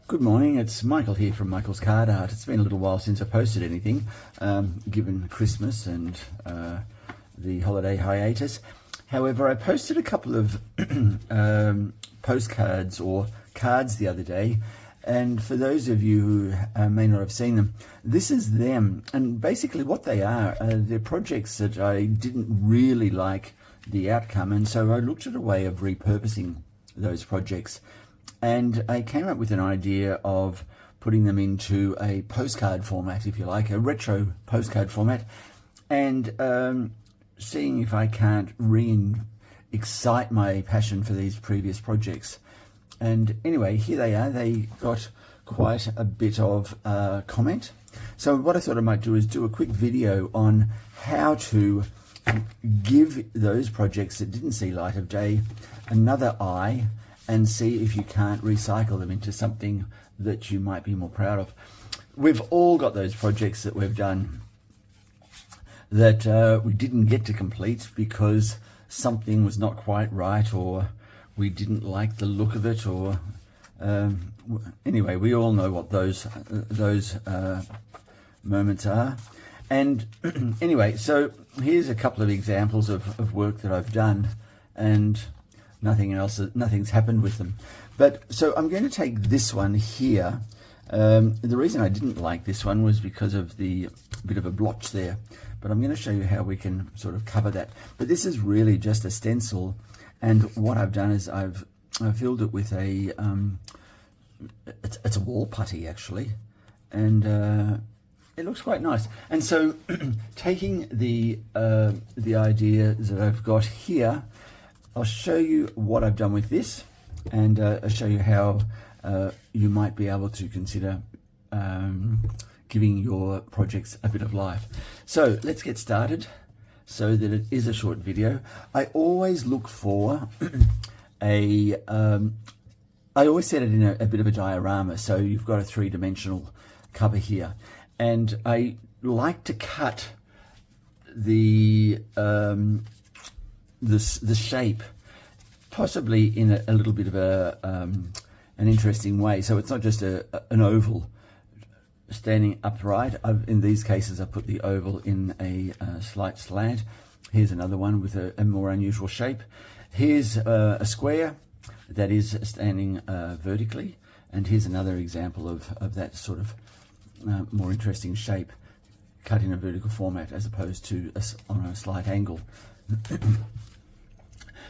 Good morning, it's Michael here from Michael's Card Art. It's been a little while since I posted anything, given Christmas and the holiday hiatus. However, I posted a couple of postcards or cards the other day, and for those of you who may not have seen them, this is them. And basically what they are, they're projects that I didn't really like the outcome, and so I looked at a way of repurposing those projects. And I came up with an idea of putting them into a postcard format, if you like, a retro postcard format, and seeing if I can't excite my passion for these previous projects. And anyway, here they are. They got quite a bit of comment. So what I thought I might do is do a quick video on how to give those projects that didn't see light of day another eye, and see if you can't recycle them into something that you might be more proud of. We've all got those projects that we've done that we didn't get to complete because something was not quite right, or we didn't like the look of it, or anyway, we all know what those moments are. And anyway, so here's a couple of examples of work that I've done, and nothing's happened with them. But so I'm going to take this one here. The reason I didn't like this one was because of the bit of a blotch there, but I'm going to show you how we can sort of cover that. But this is really just a stencil, and what I've done is I've filled it with a it's a wall putty actually, and it looks quite nice. And so taking the ideas that I've got here, I'll show you what I've done with this, and I'll show you how you might be able to consider giving your projects a bit of life. So let's get started so that it is a short video. I always look for I always set it in a bit of a diorama, so you've got a three-dimensional cover here, and I like to cut the shape possibly in a little bit of an interesting way, so it's not just an oval standing upright. In these cases I put the oval in a slight slant. Here's another one with a more unusual shape. Here's a square that is standing vertically, and here's another example of that sort of more interesting shape cut in a vertical format as opposed to on a slight angle.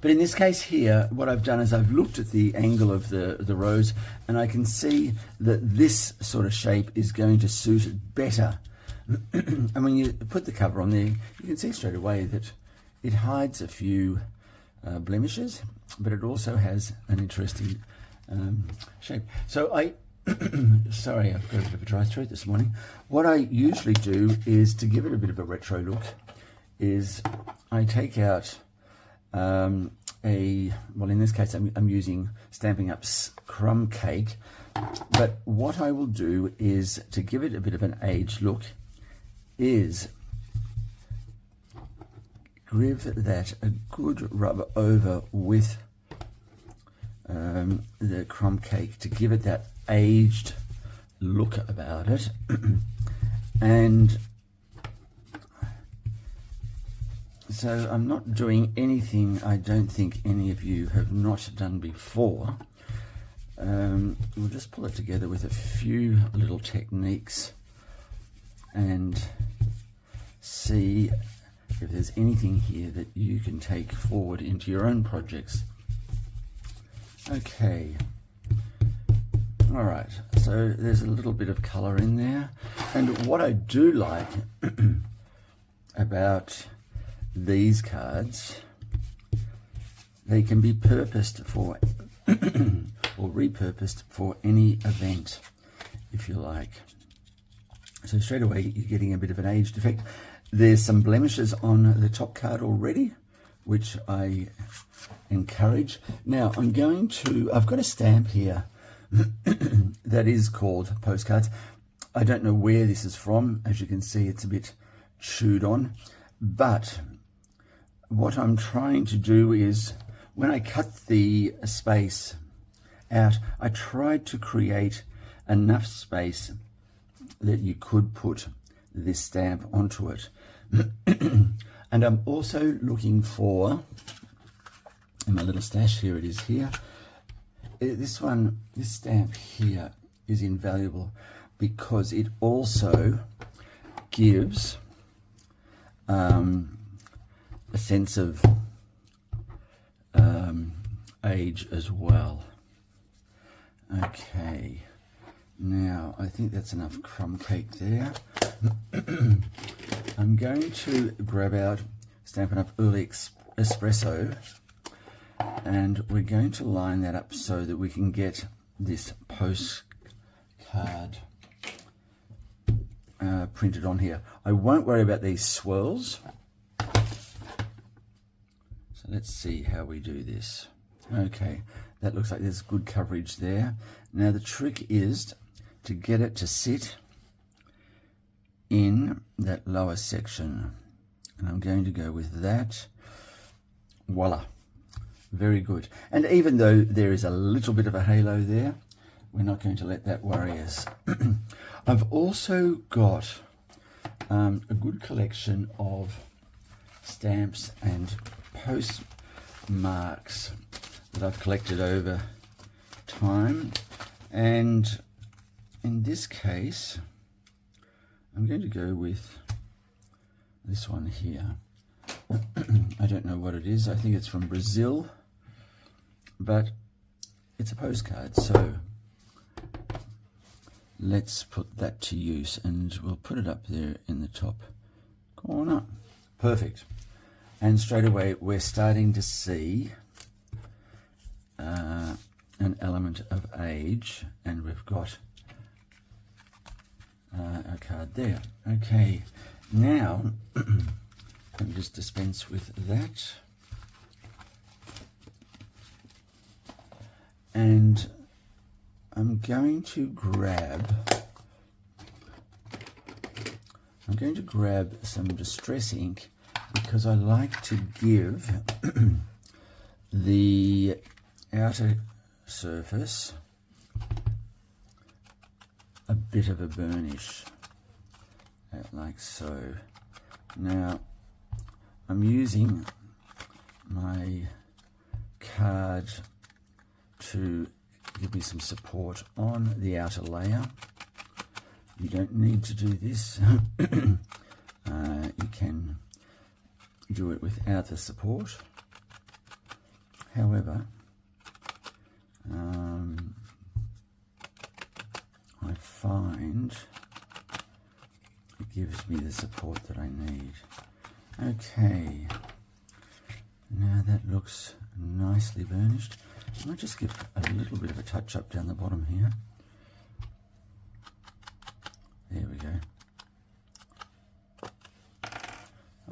But in this case here, what I've done is I've looked at the angle of the rose, and I can see that this sort of shape is going to suit it better. And when you put the cover on there, you can see straight away that it hides a few blemishes, but it also has an interesting shape. So sorry, I've got a bit of a dry throat this morning. What I usually do is, to give it a bit of a retro look, is I take out well, in this case I'm using Stampin' Up's crumb cake, but what I will do is, to give it a bit of an aged look, is give that a good rub over with the crumb cake to give it that aged look about it. And so I'm not doing anything I don't think any of you have not done before. We'll just pull it together with a few little techniques and see if there's anything here that you can take forward into your own projects. Okay. All right, so there's a little bit of color in there. And what I do like about these cards, they can be purposed for or repurposed for any event, if you like. So straight away you're getting a bit of an aged effect. There's some blemishes on the top card already, which I encourage. Now I've got a stamp here that is called Postcards. I don't know where this is from. As you can see, it's a bit chewed on, but what I'm trying to do is, when I cut the space out, I tried to create enough space that you could put this stamp onto it. And I'm also looking for, in my little stash, here it is here, this stamp here is invaluable because it also gives a sense of age as well. Okay, now I think that's enough crumb cake there. I'm going to grab out Stampin' Up! Early Espresso, and we're going to line that up so that we can get this postcard printed on here. I won't worry about these swirls. So let's see how we do this. Okay, that looks like there's good coverage there. Now the trick is to get it to sit in that lower section, and I'm going to go with that. Voila, very good. And even though there is a little bit of a halo there, we're not going to let that worry us. I've also got a good collection of stamps and postmarks that I've collected over time, and in this case I'm going to go with this one here. I don't know what it is. I think it's from Brazil, but it's a postcard, so let's put that to use, and we'll put it up there in the top corner. Perfect. And straight away we're starting to see an element of age, and we've got a card there. Okay, now let me just dispense with that, and I'm going to grab some distress ink because I like to give the outer surface a bit of a burnish, like so. Now I'm using my card to give me some support on the outer layer. You don't need to do this. You can do it without the support. However, I find it gives me the support that I need. Okay, now that looks nicely burnished. I might just give a little bit of a touch up down the bottom here. There we go.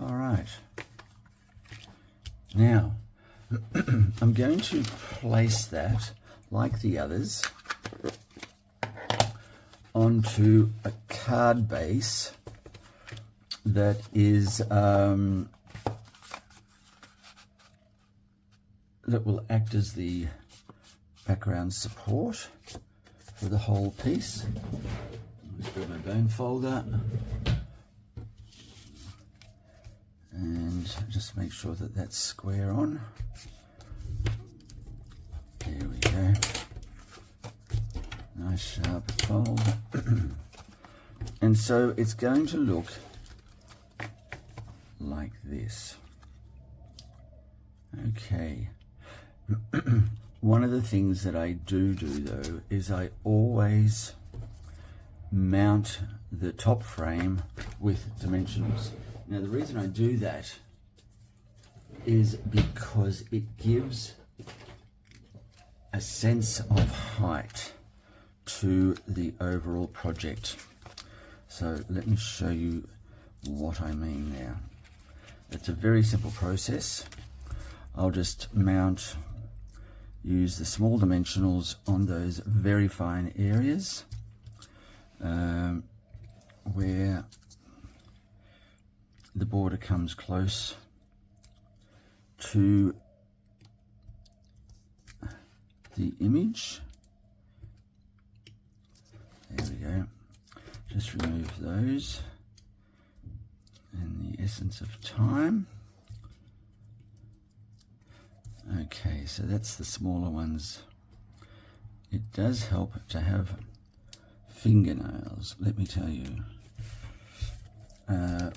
All right. Now, I'm going to place that, like the others, onto a card base that is that will act as the background support for the whole piece. Let's grab my bone folder and just make sure that that's square on. There we go. Nice sharp fold. And so it's going to look like this. Okay. One of the things that I do though is I always mount the top frame with dimensionals. Now the reason I do that is because it gives a sense of height to the overall project. So let me show you what I mean now. It's a very simple process. I'll just use the small dimensionals on those very fine areas where the border comes close to the image, Just remove those in the essence of time. Okay, so that's the smaller ones. It does help to have fingernails, let me tell you,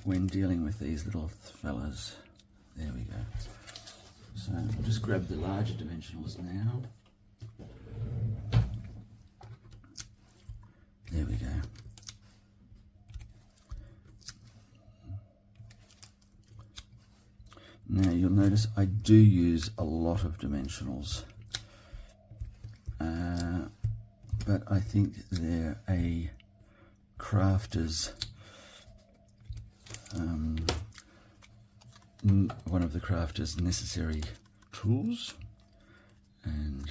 when dealing with these little fellas. There we go. So I'll just grab the larger dimensionals now. There we go. Now you'll notice I do use a lot of dimensionals, but I think they're a crafter's, one of the crafter's necessary tools, and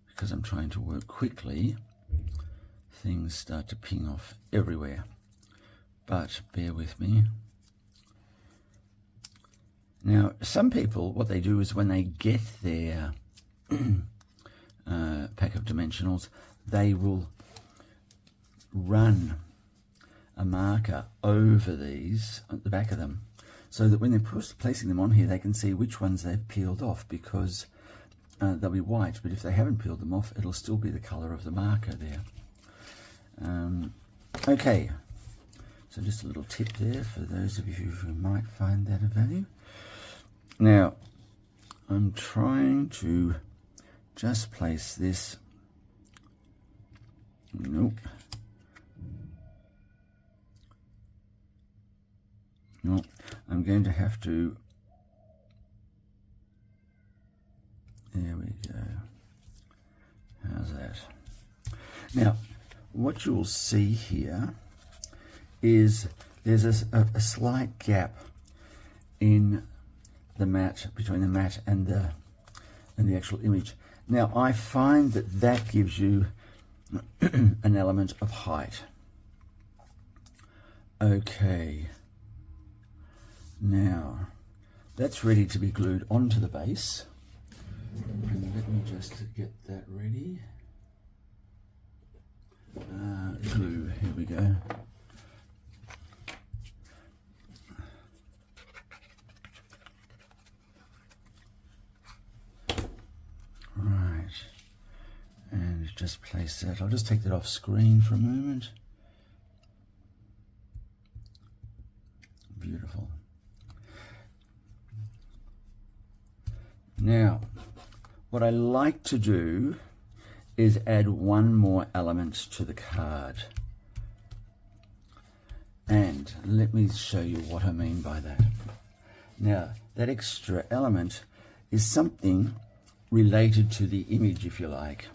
because I'm trying to work quickly, things start to ping off everywhere, but bear with me. Now, some people, what they do is when they get their pack of dimensionals, they will run a marker over these at the back of them, so that when they're placing them on here, they can see which ones they've peeled off, because they'll be white, but if they haven't peeled them off, it'll still be the color of the marker there. Okay, so just a little tip there for those of you who might find that of value. Now, I'm trying to just place this. Nope. Nope. I'm going to have to. There we go. How's that? Now, what you'll see here is there's a slight gap in the mat, between the mat and the actual image. Now I find that that gives you an element of height. Okay, now that's ready to be glued onto the base, and let me just get that ready. Glue, here we go. Right, and just place that. I'll just take that off screen for a moment. Beautiful. Now, what I like to do is add one more element to the card. And let me show you what I mean by that. Now, that extra element is something related to the image, if you like.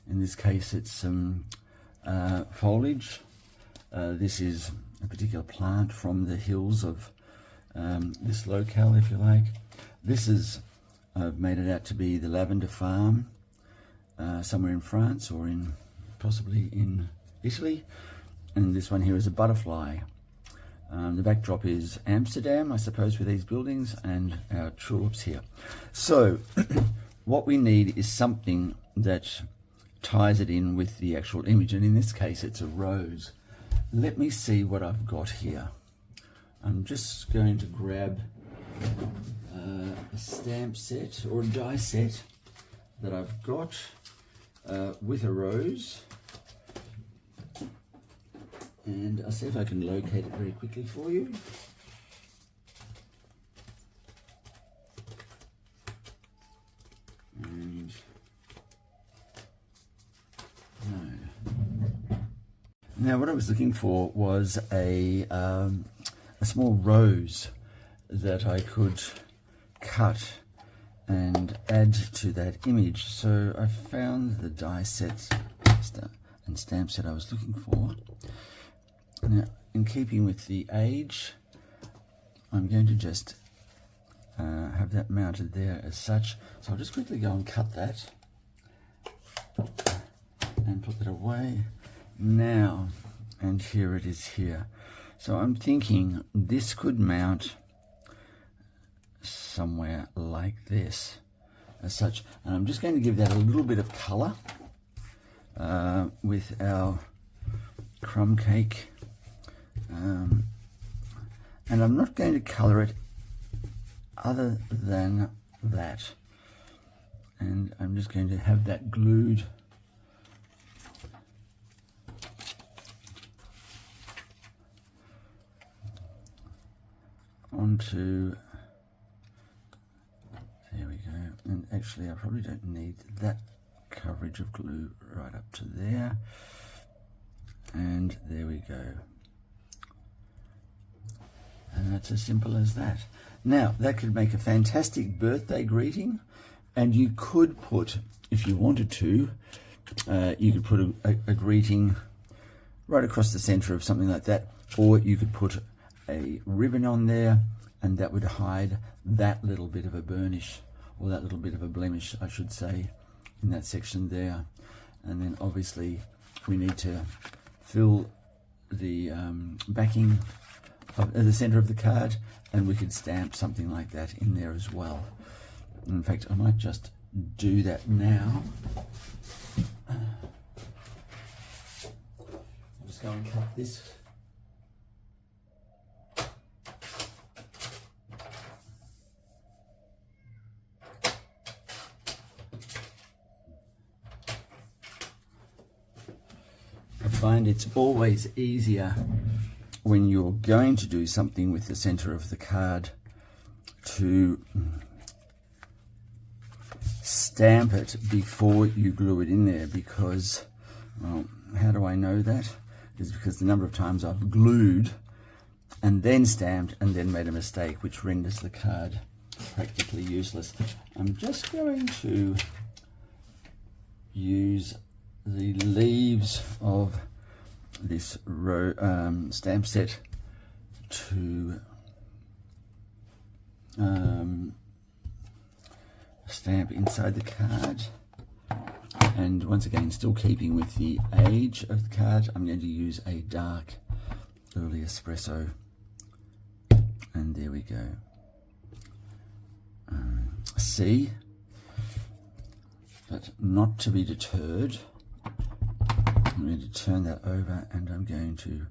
In this case, it's some foliage. This is a particular plant from the hills of this locale, if you like. This is, I've made it out to be the lavender farm somewhere in France, or in possibly in Italy. And this one here is a butterfly. The backdrop is Amsterdam, I suppose, with these buildings, and our tulips here. So what we need is something that ties it in with the actual image, and in this case it's a rose. Let me see what I've got here. I'm just going to grab a stamp set or a die set that I've got with a rose, and I'll see if I can locate it very quickly for you. And no. Now, what I was looking for was a small rose that I could cut and add to that image. So I found the die set and stamp set I was looking for. Now, in keeping with the age, I'm going to just have that mounted there as such. So I'll just quickly go and cut that and put that away. Now, and here it is here. So I'm thinking this could mount somewhere like this as such, and I'm just going to give that a little bit of color with our crumb cake, and I'm not going to colour it other than that, and I'm just going to have that glued onto, there we go. And actually I probably don't need that coverage of glue right up to there, and there we go, and that's as simple as that. Now that could make a fantastic birthday greeting, and you could put, if you wanted to, you could put a greeting right across the center of something like that, or you could put a ribbon on there, and that would hide that little bit of a burnish, or that little bit of a blemish, I should say, in that section there. And then obviously we need to fill the backing of the center of the card, and we could stamp something like that in there as well. In fact, I might just do that now. I'll just go and cut this. I find it's always easier when you're going to do something with the center of the card to stamp it before you glue it in there, because, well, how do I know that? Is because the number of times I've glued and then stamped and then made a mistake, which renders the card practically useless. I'm just going to use the leaves of this stamp set to stamp inside the card, and once again, still keeping with the age of the card, I'm going to use a dark early espresso, and there we go. C, but not to be deterred, I'm going to turn that over, and I'm going to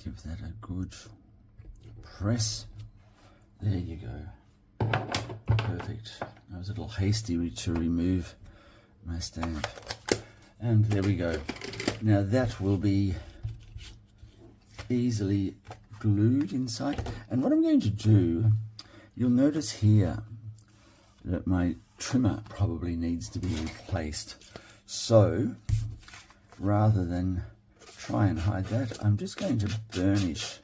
give that a good press. There you go. Perfect. I was a little hasty to remove my stamp. And there we go. Now that will be easily glued inside. And what I'm going to do, you'll notice here that my trimmer probably needs to be replaced. So rather than try and hide that, I'm just going to burnish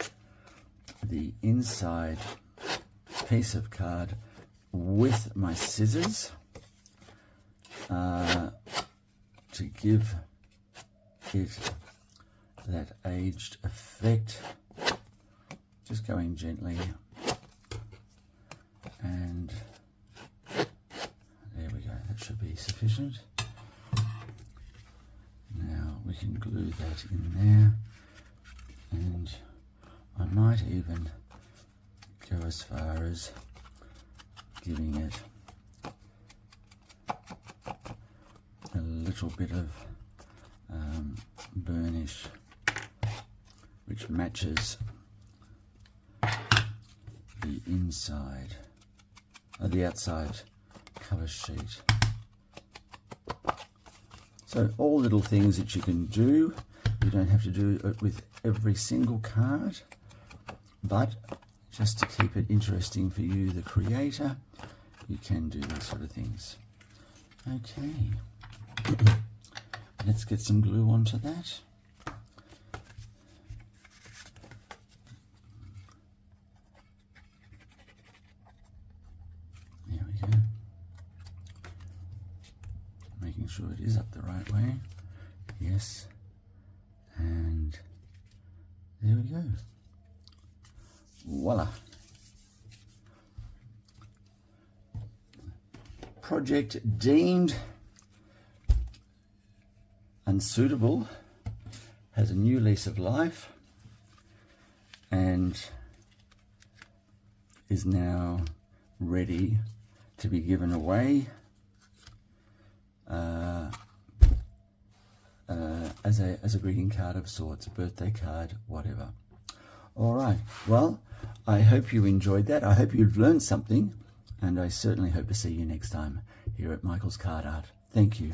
the inside piece of card with my scissors to give it that aged effect. Just going gently, and there we go, that should be sufficient. Now we can glue that in there, and I might even go as far as giving it a little bit of burnish which matches the inside, the outside cover sheet. So all little things that you can do. You don't have to do it with every single card, but just to keep it interesting for you, the creator, you can do these sort of things. Okay, let's get some glue onto that. There we go. Making sure it is up the right way. Yes. And there we go. Voila. Project deemed unsuitable has a new lease of life and is now ready to be given away as a greeting card of sorts, birthday card, whatever. All right. Well, I hope you enjoyed that. I hope you've learned something, and I certainly hope to see you next time here at Michael's Card Art. Thank you.